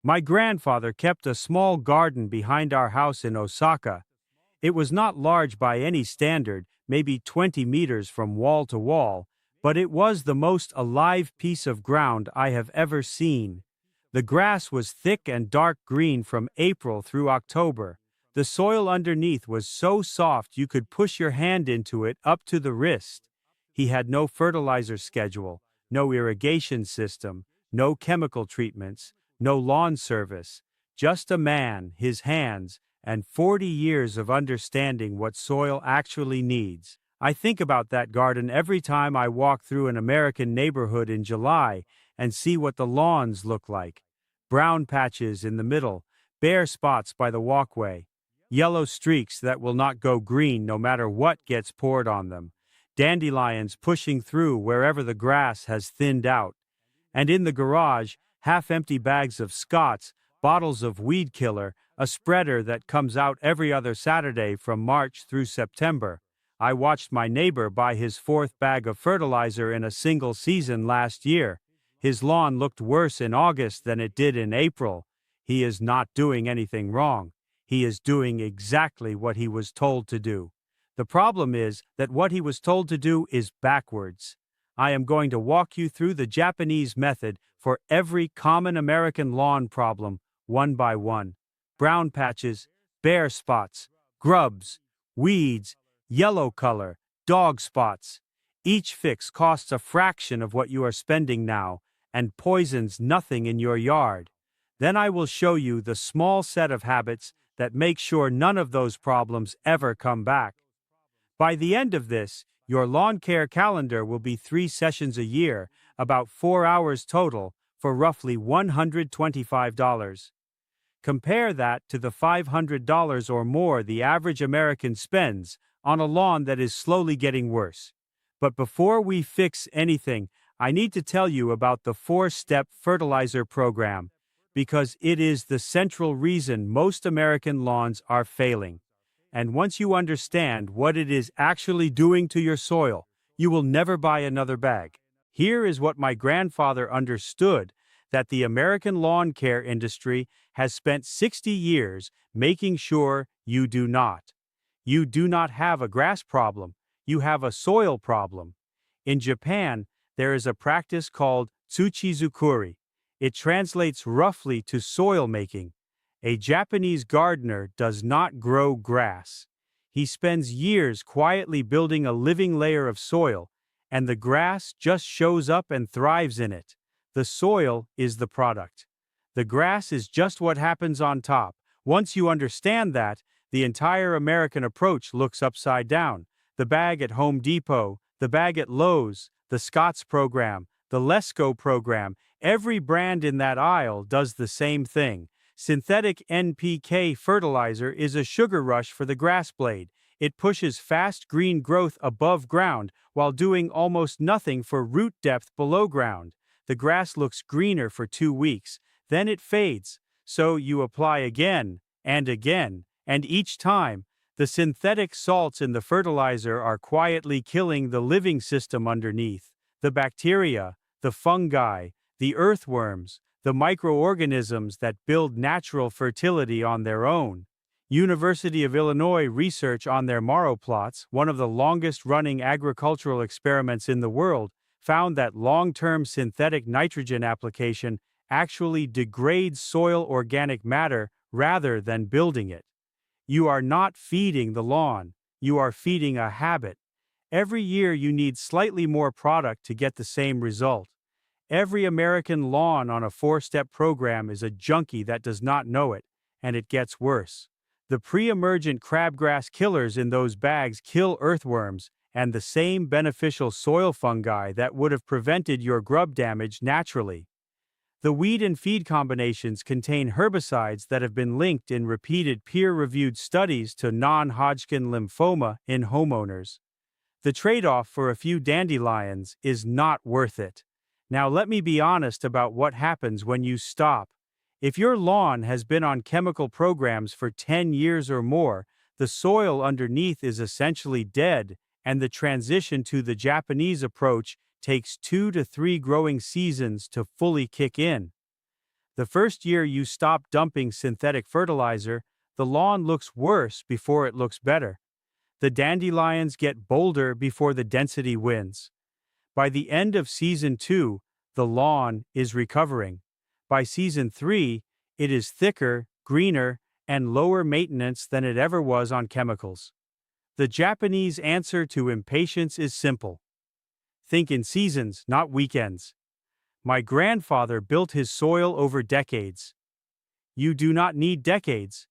My grandfather kept a small garden behind our house in Osaka. It was not large by any standard, maybe 20 meters from wall to wall, but it was the most alive piece of ground I have ever seen. The grass was thick and dark green from April through October. The soil underneath was so soft you could push your hand into it up to the wrist. He had no fertilizer schedule, no irrigation system, no chemical treatments, no lawn service, just a man, his hands, and 40 years of understanding what soil actually needs. I think about that garden every time I walk through an American neighborhood in July and see what the lawns look like. Brown patches in the middle, bare spots by the walkway, yellow streaks that will not go green no matter what gets poured on them, dandelions pushing through wherever the grass has thinned out. And in the garage, half-empty bags of Scott's, bottles of weed killer, a spreader that comes out every other Saturday from March through September. I watched my neighbor buy his fourth bag of fertilizer in a single season last year. His lawn looked worse in August than it did in April. He is not doing anything wrong. He is doing exactly what he was told to do. The problem is that what he was told to do is backwards. I am going to walk you through the Japanese method for every common American lawn problem, one by one. Brown patches, bare spots, grubs, weeds, yellow color, dog spots. Each fix costs a fraction of what you are spending now and poisons nothing in your yard. Then I will show you the small set of habits that make sure none of those problems ever come back. By the end of this, your lawn care calendar will be 3 sessions a year, about 4 hours total, for roughly $125. Compare that to the $500 or more the average American spends on a lawn that is slowly getting worse. But before we fix anything, I need to tell you about the 4-step fertilizer program, because it is the central reason most American lawns are failing. And once you understand what it is actually doing to your soil, you will never buy another bag. Here is what my grandfather understood, that the American lawn care industry has spent 60 years making sure you do not. You do not have a grass problem, you have a soil problem. In Japan, there is a practice called tsuchizukuri. It translates roughly to soil making. A Japanese gardener does not grow grass. He spends years quietly building a living layer of soil, and the grass just shows up and thrives in it. The soil is the product. The grass is just what happens on top. Once you understand that, the entire American approach looks upside down. The bag at Home Depot, the bag at Lowe's, the Scott's program, the Lesco program, every brand in that aisle does the same thing. Synthetic NPK fertilizer is a sugar rush for the grass blade. It pushes fast green growth above ground while doing almost nothing for root depth below ground. The grass looks greener for 2 weeks, then it fades. So you apply again, and each time, the synthetic salts in the fertilizer are quietly killing the living system underneath. The bacteria, the fungi, the earthworms, the microorganisms that build natural fertility on their own. University of Illinois research on their marrow plots, one of the longest-running agricultural experiments in the world, found that long-term synthetic nitrogen application actually degrades soil organic matter rather than building it. You are not feeding the lawn, you are feeding a habit. Every year you need slightly more product to get the same result. Every American lawn on a 4-step program is a junkie that does not know it, and it gets worse. The pre-emergent crabgrass killers in those bags kill earthworms and the same beneficial soil fungi that would have prevented your grub damage naturally. The weed and feed combinations contain herbicides that have been linked in repeated peer-reviewed studies to non-Hodgkin lymphoma in homeowners. The trade-off for a few dandelions is not worth it. Now let me be honest about what happens when you stop. If your lawn has been on chemical programs for 10 years or more, the soil underneath is essentially dead, and the transition to the Japanese approach takes 2 to 3 growing seasons to fully kick in. The first year you stop dumping synthetic fertilizer, the lawn looks worse before it looks better. The dandelions get bolder before the density wins. By the end of season 2, the lawn is recovering. By season 3, it is thicker, greener, and lower maintenance than it ever was on chemicals. The Japanese answer to impatience is simple. Think in seasons, not weekends. My grandfather built his soil over decades. You do not need decades,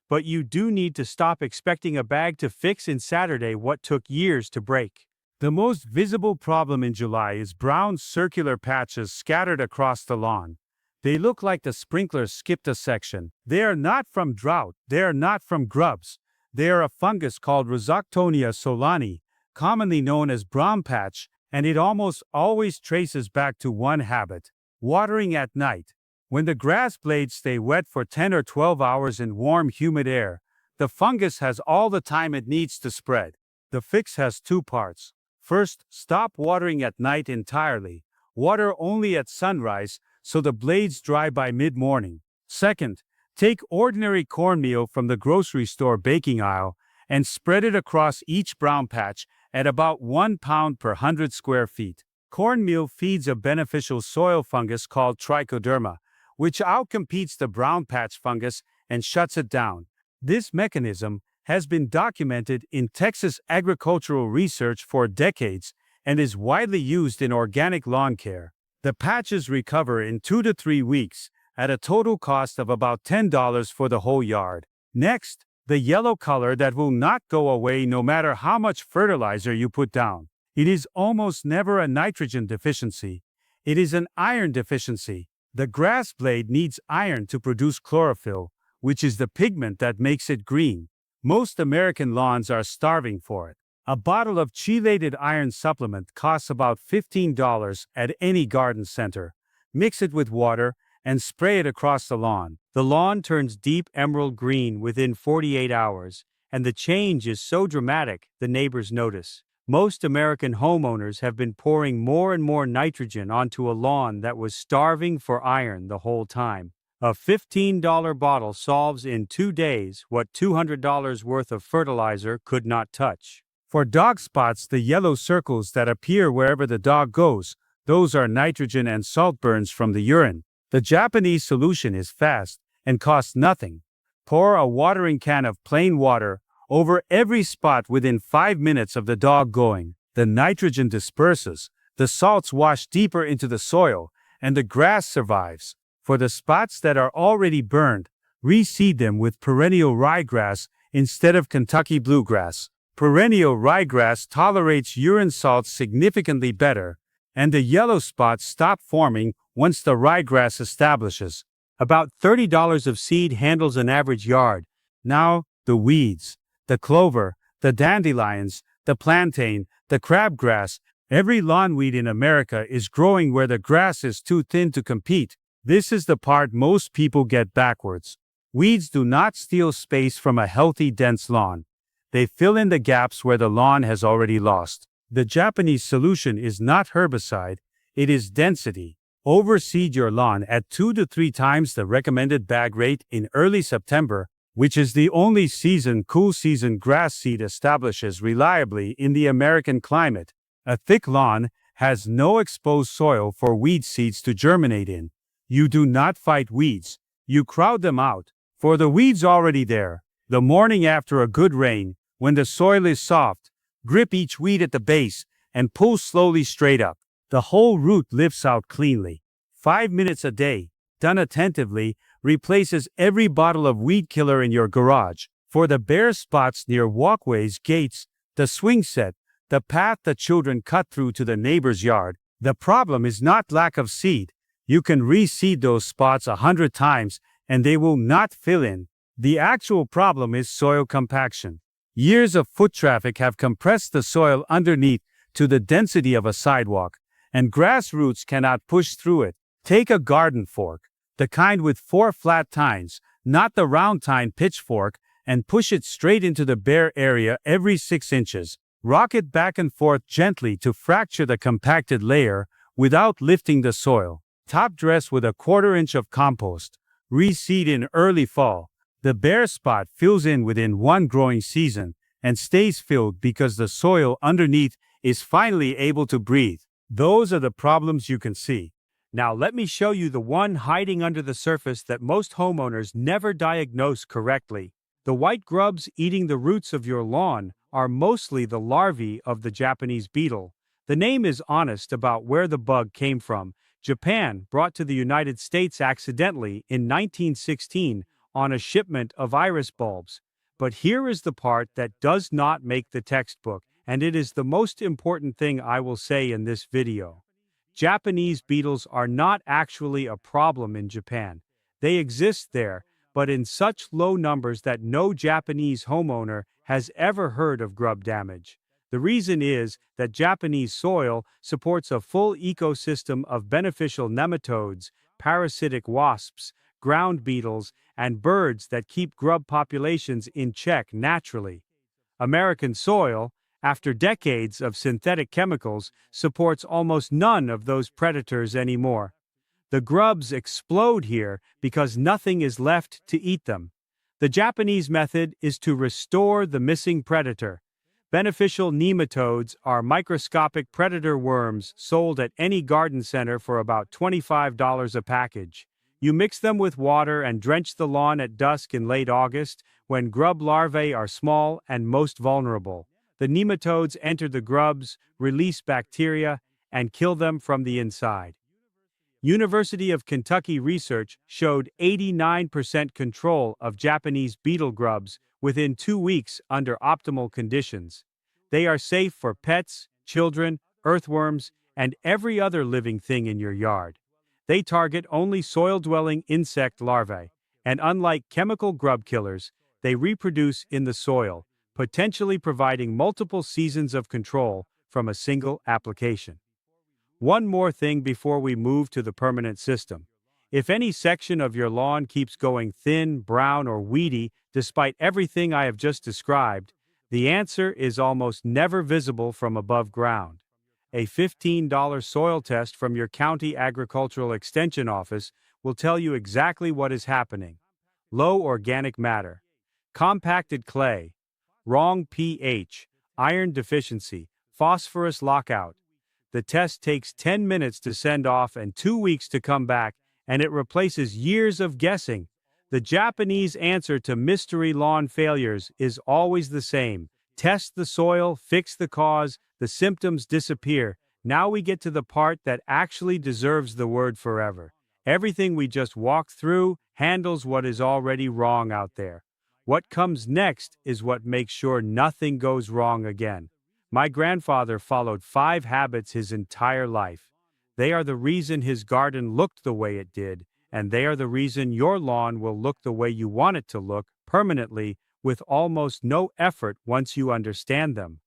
but you do need to stop expecting a bag to fix in Saturday what took years to break. The most visible problem in July is brown circular patches scattered across the lawn. They look like the sprinklers skipped a section. They are not from drought, they are not from grubs. They are a fungus called Rhizoctonia solani, commonly known as brown patch, and it almost always traces back to one habit: watering at night. When the grass blades stay wet for 10 or 12 hours in warm, humid air, the fungus has all the time it needs to spread. The fix has 2 parts. First, stop watering at night entirely. Water only at sunrise so the blades dry by mid-morning. Second, take ordinary cornmeal from the grocery store baking aisle and spread it across each brown patch at about 1 pound per 100 square feet. Cornmeal feeds a beneficial soil fungus called trichoderma, which outcompetes the brown patch fungus and shuts it down. This mechanism has been documented in Texas agricultural research for decades and is widely used in organic lawn care. The patches recover in 2 to 3 weeks at a total cost of about $10 for the whole yard. Next, the yellow color that will not go away no matter how much fertilizer you put down. It is almost never a nitrogen deficiency. It is an iron deficiency. The grass blade needs iron to produce chlorophyll, which is the pigment that makes it green. Most American lawns are starving for it. A bottle of chelated iron supplement costs about $15 at any garden center. Mix it with water and spray it across the lawn. The lawn turns deep emerald green within 48 hours, and the change is so dramatic the neighbors notice. Most American homeowners have been pouring more and more nitrogen onto a lawn that was starving for iron the whole time. A $15 bottle solves in 2 days what $200 worth of fertilizer could not touch. For dog spots, the yellow circles that appear wherever the dog goes, those are nitrogen and saltburns from the urine. The Japanese solution is fast and costs nothing. Pour a watering can of plain water over every spot within 5 minutes of the dog going. The nitrogen disperses, the salts wash deeper into the soil, and the grass survives. For the spots that are already burned, reseed them with perennial ryegrass instead of Kentucky bluegrass. Perennial ryegrass tolerates urine salts significantly better, and the yellow spots stop forming once the ryegrass establishes. About $30 of seed handles an average yard. Now, the weeds, the clover, the dandelions, the plantain, the crabgrass. Every lawnweed in America is growing where the grass is too thin to compete. This is the part most people get backwards. Weeds do not steal space from a healthy, dense lawn. They fill in the gaps where the lawn has already lost. The Japanese solution is not herbicide, it is density. Overseed your lawn at 2 to 3 times the recommended bag rate in early September, which is the only cool season grass seed establishes reliably in the American climate. A thick lawn has no exposed soil for weed seeds to germinate in. You do not fight weeds, you crowd them out. For the weeds already there, the morning after a good rain, when the soil is soft, grip each weed at the base and pull slowly straight up. The whole root lifts out cleanly. 5 minutes a day, done attentively, replaces every bottle of weed killer in your garage. For the bare spots near walkways, gates, the swing set, the path the children cut through to the neighbor's yard, the problem is not lack of seed. You can reseed those spots 100 times and they will not fill in. The actual problem is soil compaction. Years of foot traffic have compressed the soil underneath to the density of a sidewalk, and grass roots cannot push through it. Take a garden fork, the kind with 4 flat tines, not the round tine pitchfork, and push it straight into the bare area every 6 inches. Rock it back and forth gently to fracture the compacted layer without lifting the soil. Top dress with a 1/4 inch of compost. Reseed in early fall. The bare spot fills in within one growing season and stays filled because the soil underneath is finally able to breathe. Those are the problems you can see. Now let me show you the one hiding under the surface that most homeowners never diagnose correctly. The white grubs eating the roots of your lawn are mostly the larvae of the Japanese beetle. The name is honest about where the bug came from. Japan brought to the United States accidentally in 1916 on a shipment of iris bulbs. But here is the part that does not make the textbook, and it is the most important thing I will say in this video. Japanese beetles are not actually a problem in Japan. They exist there, but in such low numbers that no Japanese homeowner has ever heard of grub damage. The reason is that Japanese soil supports a full ecosystem of beneficial nematodes, parasitic wasps, ground beetles, and birds that keep grub populations in check naturally. American soil, after decades of synthetic chemicals, supports almost none of those predators anymore. The grubs explode here because nothing is left to eat them. The Japanese method is to restore the missing predator. Beneficial nematodes are microscopic predator worms sold at any garden center for about $25 a package. You mix them with water and drench the lawn at dusk in late August, when grub larvae are small and most vulnerable. The nematodes enter the grubs, release bacteria, and kill them from the inside. University of Kentucky research showed 89% control of Japanese beetle grubs within 2 weeks under optimal conditions. They are safe for pets, children, earthworms, and every other living thing in your yard. They target only soil-dwelling insect larvae, and unlike chemical grub killers, they reproduce in the soil, potentially providing multiple seasons of control from a single application. One more thing before we move to the permanent system. If any section of your lawn keeps going thin, brown, or weedy, despite everything I have just described, the answer is almost never visible from above ground. A $15 soil test from your county agricultural extension office will tell you exactly what is happening. Low organic matter, compacted clay, wrong pH, iron deficiency, phosphorus lockout. The test takes 10 minutes to send off and 2 weeks to come back, and it replaces years of guessing. The Japanese answer to mystery lawn failures is always the same. Test the soil, fix the cause, the symptoms disappear. Now we get to the part that actually deserves the word forever. Everything we just walked through handles what is already wrong out there. What comes next is what makes sure nothing goes wrong again. My grandfather followed 5 habits his entire life. They are the reason his garden looked the way it did, and they are the reason your lawn will look the way you want it to look permanently with almost no effort once you understand them.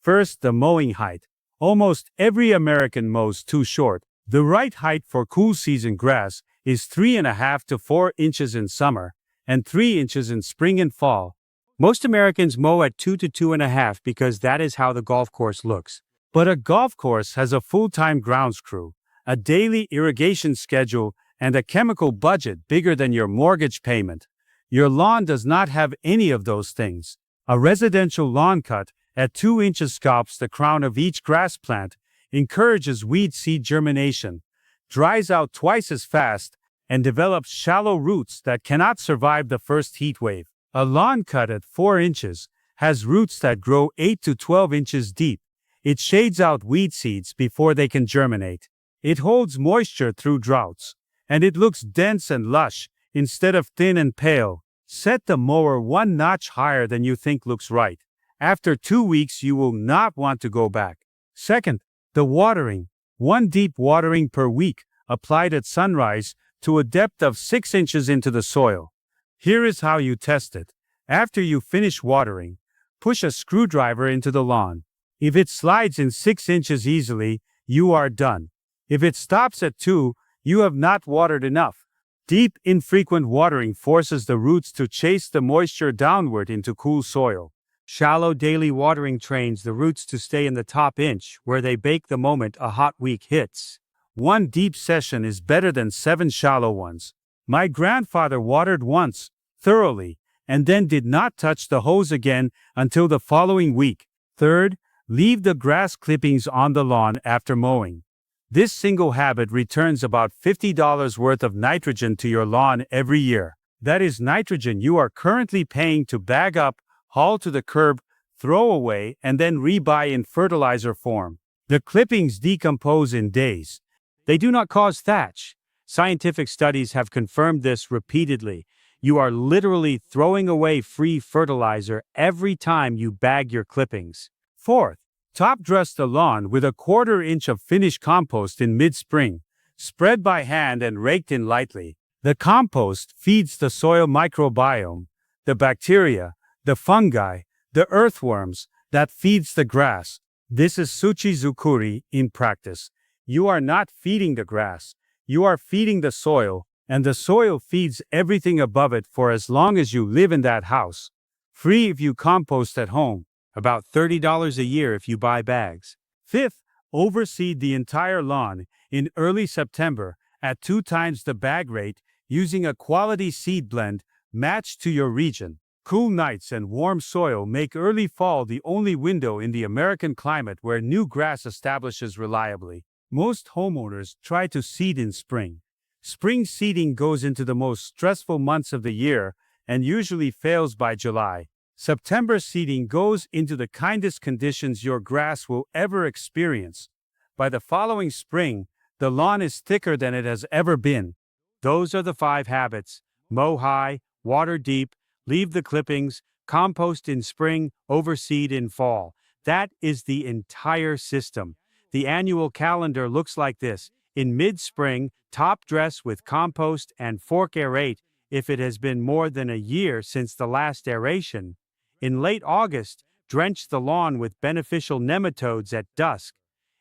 First, the mowing height. Almost every American mows too short. The right height for cool season grass is 3.5 to 4 inches in summer and 3 inches in spring and fall. Most Americans mow at 2 to 2.5 because that is how the golf course looks. But a golf course has a full-time grounds crew, a daily irrigation schedule, and a chemical budget bigger than your mortgage payment. Your lawn does not have any of those things. A residential lawn cut at 2 inches scalps the crown of each grass plant, encourages weed seed germination, dries out twice as fast, and develops shallow roots that cannot survive the first heat wave. A lawn cut at 4 inches has roots that grow 8 to 12 inches deep. It shades out weed seeds before they can germinate. It holds moisture through droughts, and it looks dense and lush instead of thin and pale. Set the mower 1 notch higher than you think looks right. After 2 weeks, you will not want to go back. Second, the watering. 1 deep watering per week, applied at sunrise to a depth of 6 inches into the soil. Here is how you test it. After you finish watering, push a screwdriver into the lawn. If it slides in 6 inches easily, you are done. If it stops at 2, you have not watered enough. Deep, infrequent watering forces the roots to chase the moisture downward into cool soil. Shallow daily watering trains the roots to stay in the top inch, where they bake the moment a hot week hits. One deep session is better than 7 shallow ones. My grandfather watered once, thoroughly, and then did not touch the hose again until the following week. Third, leave the grass clippings on the lawn after mowing. This single habit returns about $50 worth of nitrogen to your lawn every year. That is nitrogen you are currently paying to bag up, haul to the curb, throw away, and then rebuy in fertilizer form. The clippings decompose in days. They do not cause thatch. Scientific studies have confirmed this repeatedly. You are literally throwing away free fertilizer every time you bag your clippings. Fourth, top dress the lawn with 1/4 inch of finished compost in mid-spring. Spread by hand and raked in lightly. The compost feeds the soil microbiome, the bacteria, the fungi, the earthworms that feeds the grass. This is suchi-zukuri in practice. You are not feeding the grass. You are feeding the soil, and the soil feeds everything above it for as long as you live in that house. Free if you compost at home. About $30 a year if you buy bags. Fifth, overseed the entire lawn in early September at 2 times the bag rate using a quality seed blend matched to your region. Cool nights and warm soil make early fall the only window in the American climate where new grass establishes reliably. Most homeowners try to seed in spring. Spring seeding goes into the most stressful months of the year and usually fails by July. September seeding goes into the kindest conditions your grass will ever experience. By the following spring, the lawn is thicker than it has ever been. Those are the 5 habits: mow high, water deep, leave the clippings, compost in spring, overseed in fall. That is the entire system. The annual calendar looks like this. In mid-spring, top dress with compost and fork aerate if it has been more than a year since the last aeration. In late August, drench the lawn with beneficial nematodes at dusk.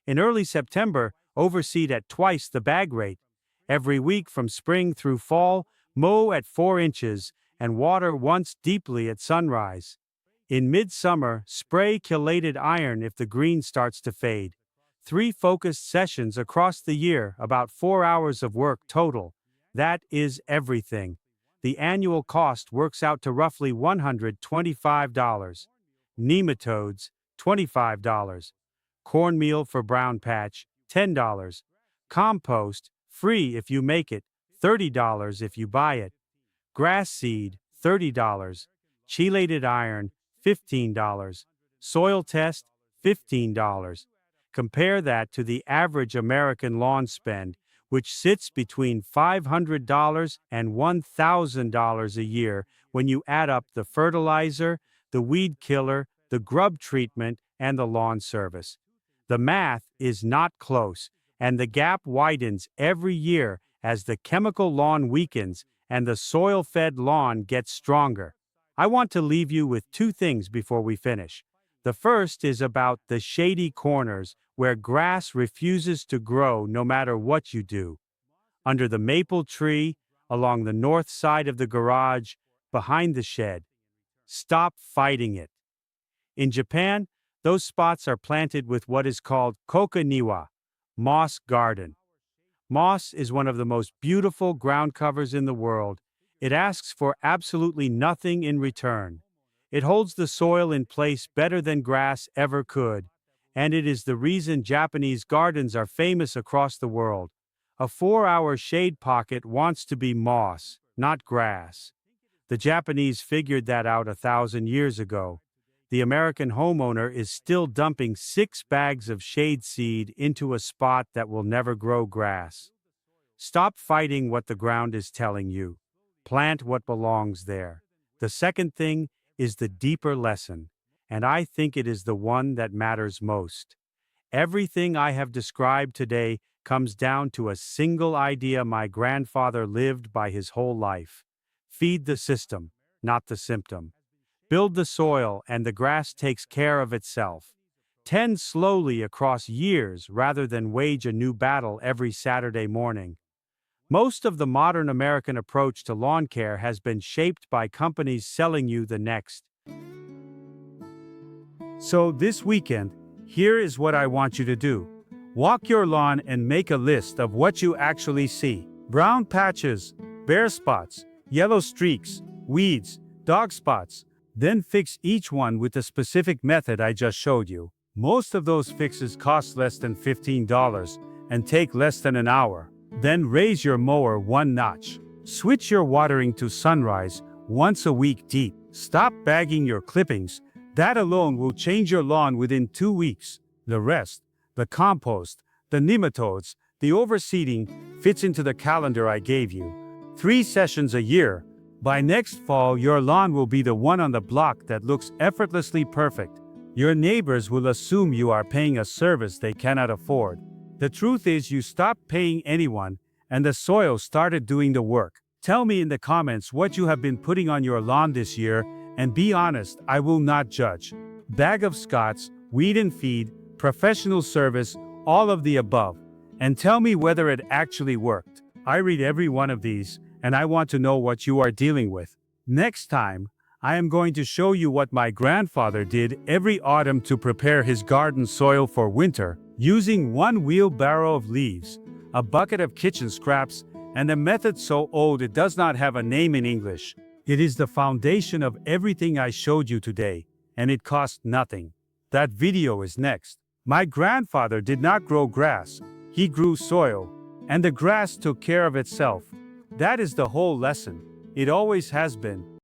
In early September, overseed at twice the bag rate. Every week from spring through fall, mow at 4 inches and water once deeply at sunrise. In midsummer, spray chelated iron if the green starts to fade. 3 focused sessions across the year, about 4 hours of work total. That is everything. The annual cost works out to roughly $125. Nematodes, $25. Cornmeal for brown patch, $10. Compost, free if you make it, $30 if you buy it. Grass seed, $30. Chelated iron, $15. Soil test, $15. Compare that to the average American lawn spend, which sits between $500 and $1,000 a year when you add up the fertilizer, the weed killer, the grub treatment, and the lawn service. The math is not close, and the gap widens every year as the chemical lawn weakens and the soil-fed lawn gets stronger. I want to leave you with 2 things before we finish. The first is about the shady corners where grass refuses to grow no matter what you do. Under the maple tree, along the north side of the garage, behind the shed. Stop fighting it. In Japan, those spots are planted with what is called kokoniwa, moss garden. Moss is one of the most beautiful ground covers in the world. It asks for absolutely nothing in return. It holds the soil in place better than grass ever could, and it is the reason Japanese gardens are famous across the world. A 4-hour shade pocket wants to be moss, not grass. The Japanese figured that out 1,000 years ago. The American homeowner is still dumping 6 bags of shade seed into a spot that will never grow grass. Stop fighting what the ground is telling you. Plant what belongs there. The second thing is the deeper lesson, and I think it is the one that matters most. Everything I have described today comes down to a single idea my grandfather lived by his whole life. Feed the system, not the symptom. Build the soil and the grass takes care of itself. Tend slowly across years rather than wage a new battle every Saturday morning. Most of the modern American approach to lawn care has been shaped by companies selling you the next. So this weekend, here is what I want you to do. Walk your lawn and make a list of what you actually see. Brown patches, bare spots, yellow streaks, weeds, dog spots. Then fix each one with the specific method I just showed you. Most of those fixes cost less than $15 and take less than an hour. Then raise your mower one notch. Switch your watering to sunrise once a week deep. Stop bagging your clippings. That alone will change your lawn within 2 weeks. The rest, the compost, the nematodes, the overseeding, fits into the calendar I gave you. 3 sessions a year. By next fall, your lawn will be the one on the block that looks effortlessly perfect. Your neighbors will assume you are paying a service they cannot afford. The truth is you stopped paying anyone, and the soil started doing the work. Tell me in the comments what you have been putting on your lawn this year, and be honest, I will not judge. Bag of Scots, weed and feed, professional service, all of the above. And tell me whether it actually worked. I read every one of these, and I want to know what you are dealing with. Next time, I am going to show you what my grandfather did every autumn to prepare his garden soil for winter, using 1 wheelbarrow of leaves, a bucket of kitchen scraps, and a method so old it does not have a name in English. It is the foundation of everything I showed you today, and it cost nothing. That video is next. My grandfather did not grow grass, he grew soil, and the grass took care of itself. That is the whole lesson. It always has been.